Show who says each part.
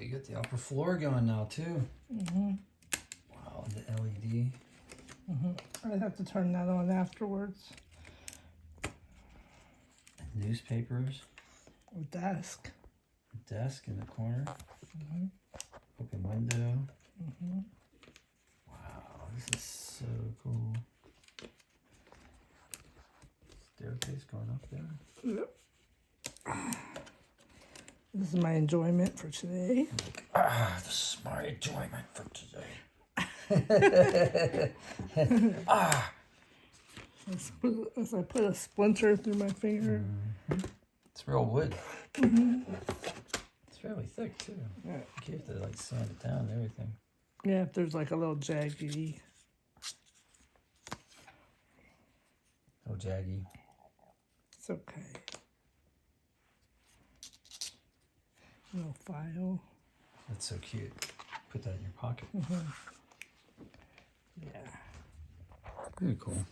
Speaker 1: you got the upper floor going now too.
Speaker 2: Mm-hmm.
Speaker 1: Wow, the LED.
Speaker 2: Mm-hmm. I'd have to turn that on afterwards.
Speaker 1: Newspapers.
Speaker 2: A desk.
Speaker 1: Desk in the corner.
Speaker 2: Mm-hmm.
Speaker 1: Open window.
Speaker 2: Mm-hmm.
Speaker 1: Wow, this is so cool. Staircase going up there.
Speaker 2: Yep. This is my enjoyment for today.
Speaker 1: This is my enjoyment for today.
Speaker 2: As I put a splinter through my finger.
Speaker 1: Mm-hmm. It's real wood.
Speaker 2: Mm-hmm.
Speaker 1: It's fairly thick too.
Speaker 2: Yeah.
Speaker 1: You have to like sand it down and everything.
Speaker 2: Yeah, if there's like a little jaggy.
Speaker 1: Oh, jaggy.
Speaker 2: It's okay. Little file.
Speaker 1: That's so cute. Put that in your pocket.
Speaker 2: Mm-hmm. Yeah.
Speaker 1: Very cool.